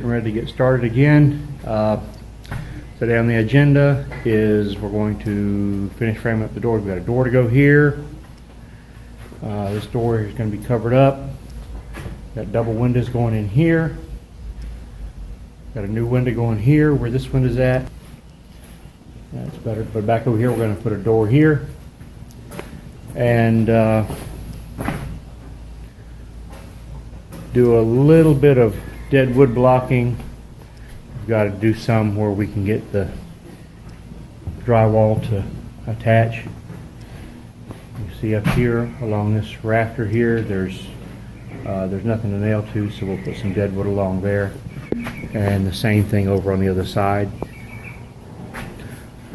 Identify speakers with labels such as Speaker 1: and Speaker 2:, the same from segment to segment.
Speaker 1: getting ready to get started again. Today on the agenda is we're going to finish framing up the door. We've got a door to go here. This door is going to be covered up. Got double windows going in here. Got a new window going here where this window's at. That's better. But back over here we're going to put a door here. And do a little bit of dead wood blocking. We've got to do some where we can get the drywall to attach. You see up here along this rafter here, there's nothing to nail to, so we'll put some dead wood along there, and the same thing over on the other side.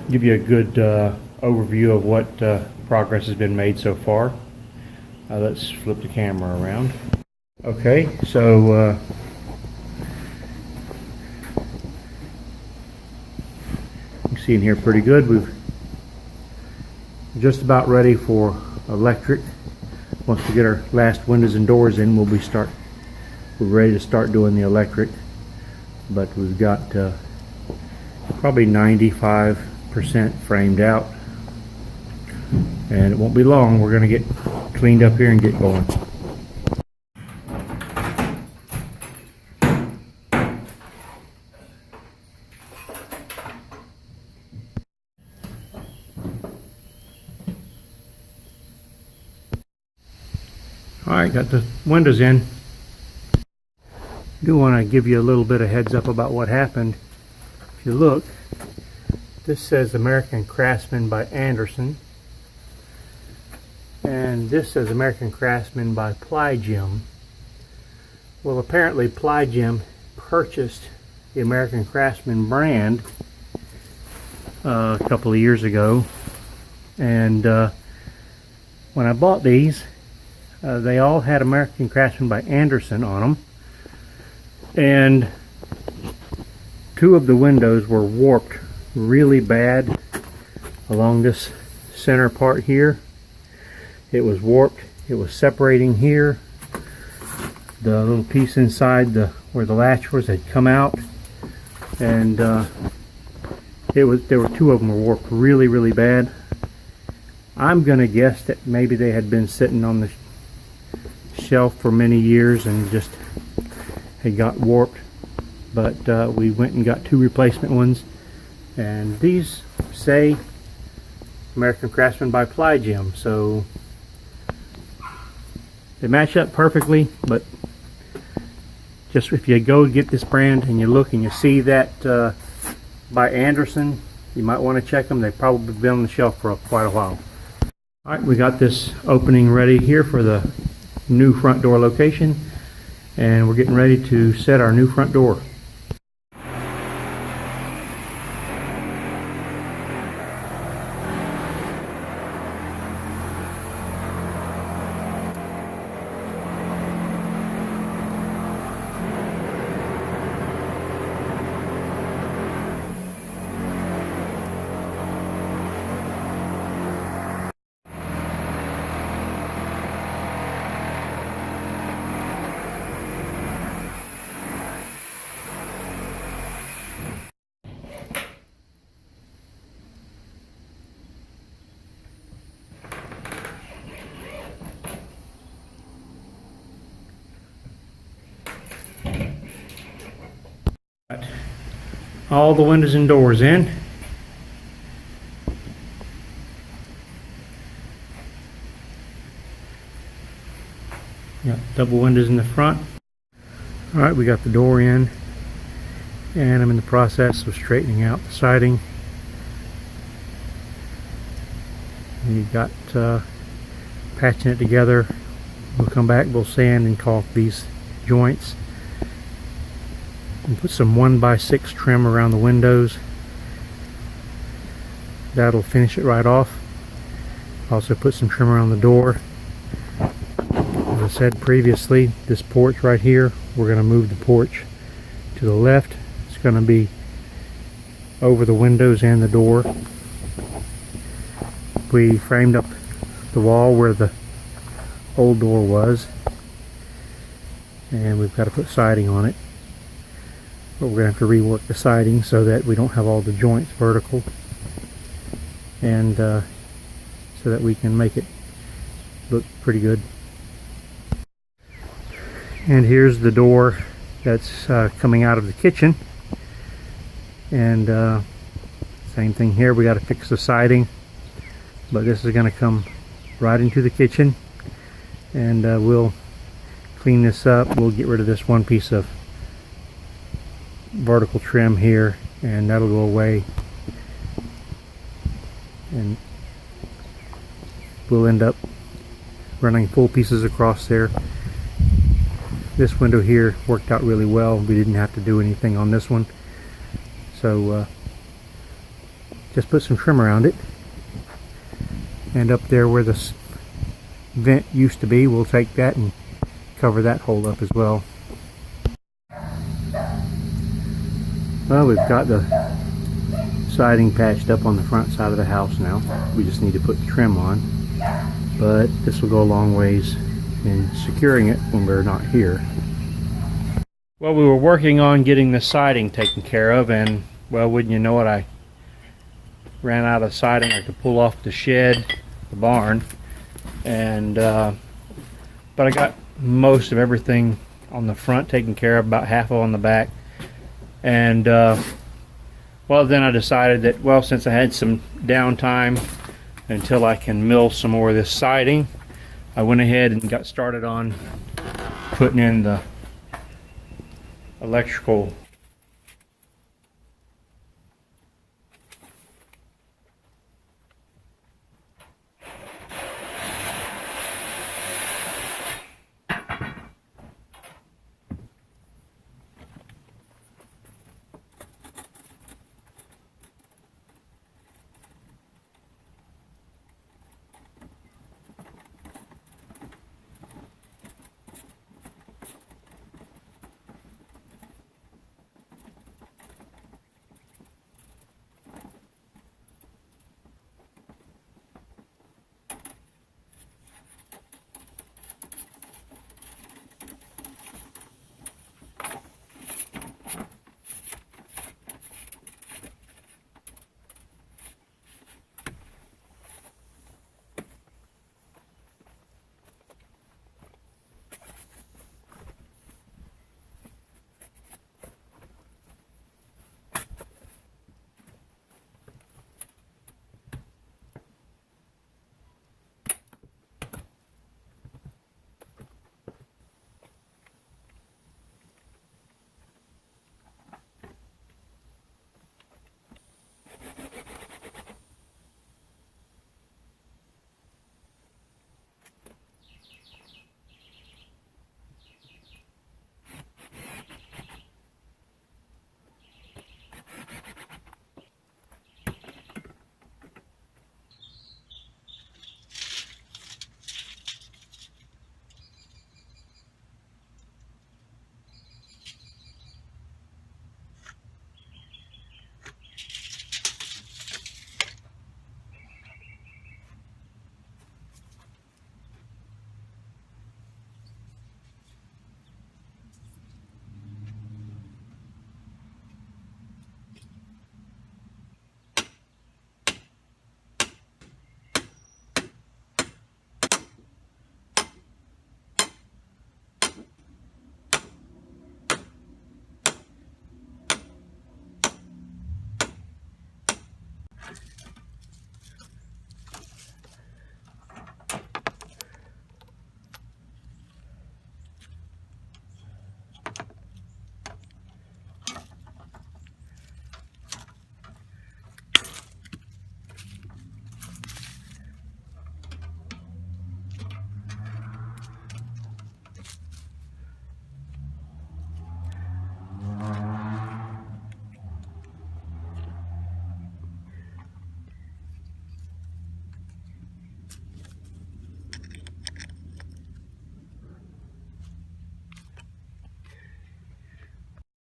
Speaker 1: Give you a good overview of what progress has been made so far. Let's flip the camera around. Okay, so you can see in here pretty good. We're just about ready for electric. Once we get our last windows and doors in, we're ready to start doing the electric. But we've got probably 95% framed out, and it won't be long. We're going to get cleaned up here and get going. Alright, got the windows in. Do want to give you a little bit of heads up about what happened. If you look, this says American Craftsman by Anderson, and this says American Craftsman by Ply Gym. Well, apparently Ply Gym purchased the American Craftsman brand a couple of years ago, and when I bought these, they all had American Craftsman by Anderson on them, and two of the windows were warped really bad along this center part here. It was warped. It was separating here. The little piece inside where the latch was had come out, and there were two of them were warped really bad. I'm gonna guess that maybe they had been sitting on the shelf for many years and just had got warped, but we went and got two replacement ones, and these say American Craftsman by Ply Gym, so they match up perfectly. But just if you go get this brand and you look and you see that by Anderson, you might want to check them. They've probably been on the shelf for quite a while. Alright, we got this opening ready here for the new front door location, and we're getting ready to set our new front door. All the windows and doors in. Got double windows in the front. Alright, we got the door in, and I'm in the process of straightening out the siding. We got patching it together. We'll come back, we'll sand and caulk these joints, and put some 1x6 trim around the windows. That'll finish it right off. Also put some trim around the door. As I said previously, this porch right here, we're going to move the porch to the left. It's going to be over the windows and the door. We framed up the wall where the old door was, and we've got to put siding on it. but we're going to have to rework the siding so that we don't have all the joints vertical, and so that we can make it look pretty good. And here's the door that's coming out of the kitchen, and same thing here. We got to fix the siding, but this is going to come right into the kitchen, and we'll clean this up. We'll get rid of this one piece of vertical trim here, and that'll go away, and we'll end up running full pieces across there. This window here worked out really well. We didn't have to do anything on this one, so just put some trim around it. And up there where the vent used to be, we'll take that and cover that hole up as well. Well, we've got the siding patched up on the front side of the house now. We just need to put the trim on, but this will go a long ways in securing it when we're not here. Well, we were working on getting the siding taken care of, and well, wouldn't you know it, I ran out of siding I could pull off the shed, the barn, and but I got most of everything on the front taken care of, about half on the back. And well, then I decided that, well, since I had some downtime until I can mill some more of this siding, I went ahead and got started on putting in the electrical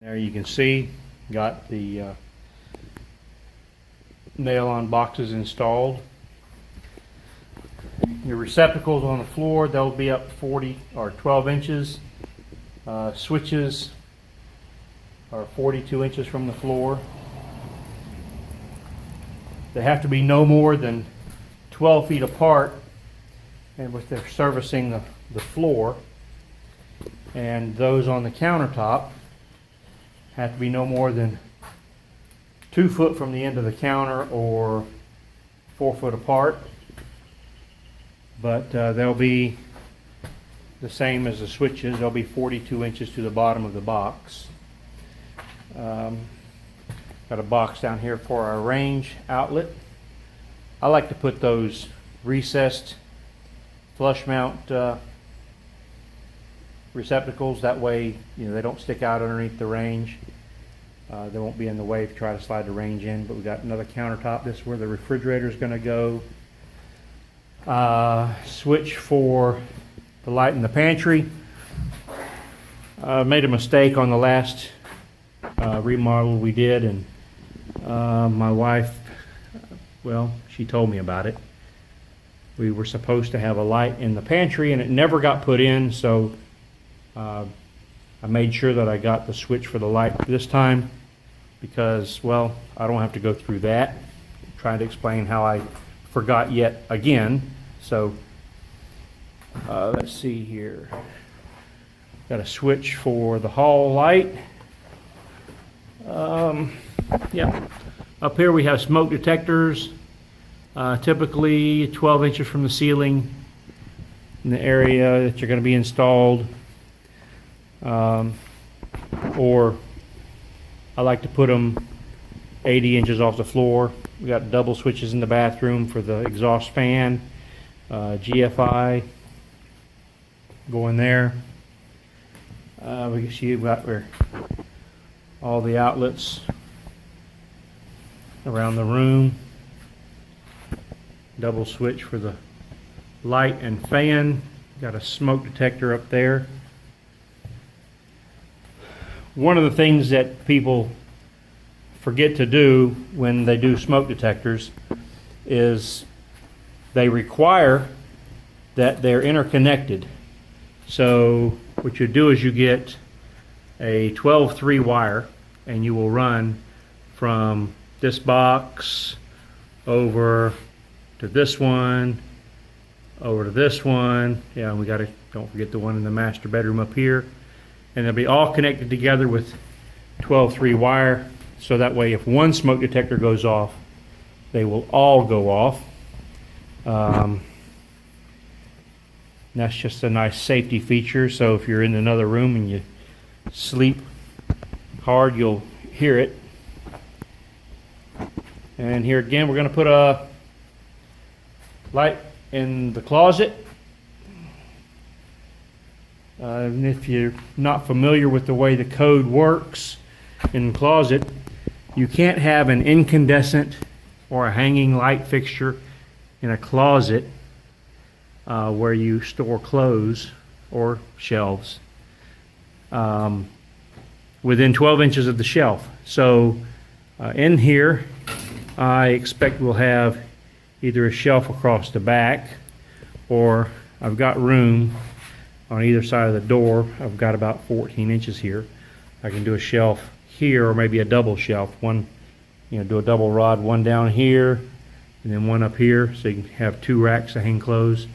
Speaker 1: there. You can see, got the nail-on boxes installed. Your receptacles on the floor, they'll be up 40 or 12 inches. Switches are 42 inches from the floor. They have to be no more than 12 feet apart, and with they're servicing the floor. And those on the countertop have to be no more than 2 foot from the end of the counter or 4 foot apart. But they'll be the same as the switches. They'll be 42 inches to the bottom of the box. Got a box down here for our range outlet. I like to put those recessed flush mount receptacles. That way, they don't stick out underneath the range. They won't be in the way if you try to slide the range in. But we got another countertop. This is where the refrigerator is going to go. Switch for the light in the pantry. I made a mistake on the last remodel we did, and my wife, well, she told me about it. We were supposed to have a light in the pantry and it never got put in, so I made sure that I got the switch for the light this time because, well, I don't have to go through that. I'm trying to explain how I forgot yet again. So let's see here. Got a switch for the hall light. Yeah. Up here we have smoke detectors, typically 12 inches from the ceiling in the area that you're going to be installed. Or I like to put them 80 inches off the floor. We got double switches in the bathroom for the exhaust fan, GFI going there. We can see about where all the outlets around the room. Double switch for the light and fan. Got a smoke detector up there. One of the things that people forget to do when they do smoke detectors is they require that they're interconnected. So what you do is you get a 12-3 wire and you will run from this box over to this one, over to this one. Yeah, we gotta, don't forget the one in the master bedroom up here. And they'll be all connected together with 12-3 wire. So that way if one smoke detector goes off, they will all go off. That's just a nice safety feature. So if you're in another room and you sleep hard, you'll hear it. And here again, we're going to put a light in the closet. And if you're not familiar with the way the code works in the closet, you can't have an incandescent or a hanging light fixture in a closet where you store clothes or shelves within 12 inches of the shelf. So in here, I expect we'll have either a shelf across the back, or I've got room on either side of the door. I've got about 14 inches here. I can do a shelf here, or maybe a double shelf. One, do a double rod, one down here, and then one up here, so you can have 2 racks to hang clothes.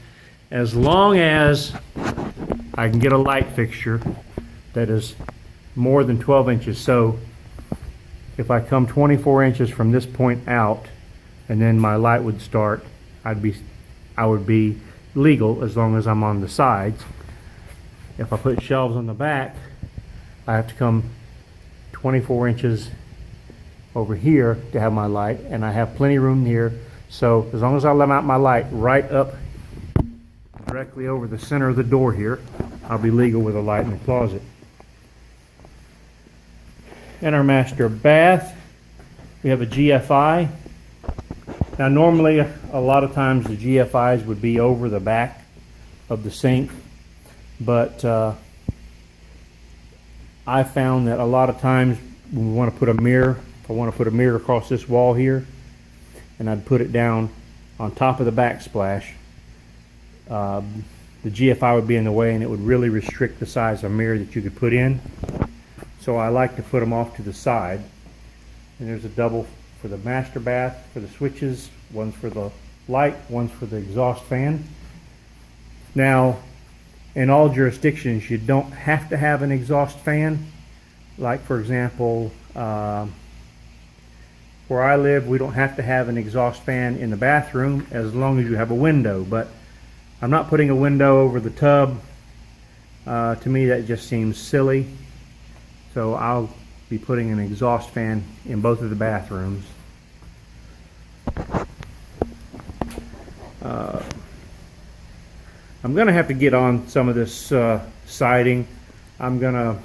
Speaker 1: As long as I can get a light fixture that is more than 12 inches. So if I come 24 inches from this point out, and then my light would start, I would be legal as long as I'm on the sides. If I put shelves on the back, I have to come 24 inches over here to have my light, and I have plenty of room here. So as long as I let out my light right up directly over the center of the door here, I'll be legal with a light in the closet. In our master bath, we have a GFI. Now normally, a lot of times the GFIs would be over the back of the sink, but I found that a lot of times when we want to put a mirror, if I want to put a mirror across this wall here, and I'd put it down on top of the backsplash, the GFI would be in the way and it would really restrict the size of mirror that you could put in. so I like to put them off to the side. And there's a double for the master bath for the switches, one's for the light, one's for the exhaust fan. Now, in all jurisdictions, you don't have to have an exhaust fan. Like, for example, where I live, we don't have to have an exhaust fan in the bathroom as long as you have a window. But I'm not putting a window over the tub. To me, that just seems silly. So I'll be putting an exhaust fan in both of the bathrooms. I'm going to have to get on some of this siding. I'm going to,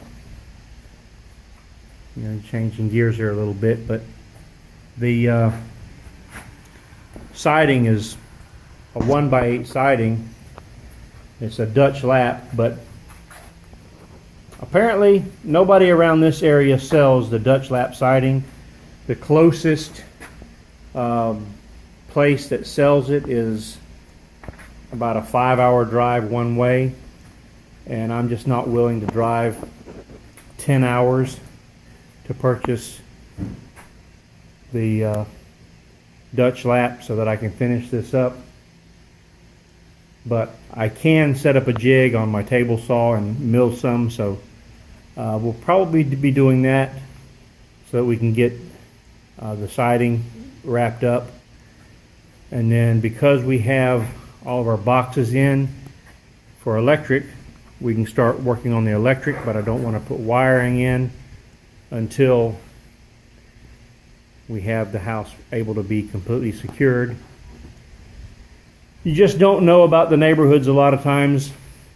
Speaker 1: changing gears here a little bit, but the siding is a 1x8 siding. It's a Dutch lap, but apparently nobody around this area sells the Dutch lap siding. The closest place that sells it is about a 5-hour drive one way, and I'm just not willing to drive 10 hours to purchase the Dutch lap so that I can finish this up. But I can set up a jig on my table saw and mill some, so we'll probably be doing that so that we can get the siding wrapped up. And then, because we have all of our boxes in for electric, we can start working on the electric, but I don't want to put wiring in until we have the house able to be completely secured. You just don't know about the neighborhoods a lot of times.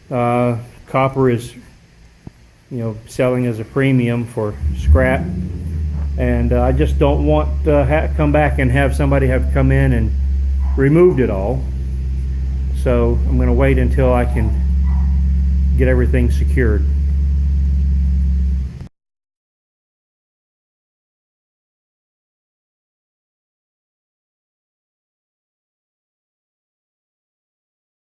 Speaker 1: Copper is, selling as a premium for scrap, and I just don't want to come back and have somebody have come in and removed it all. So I'm going to wait until I can get everything secured.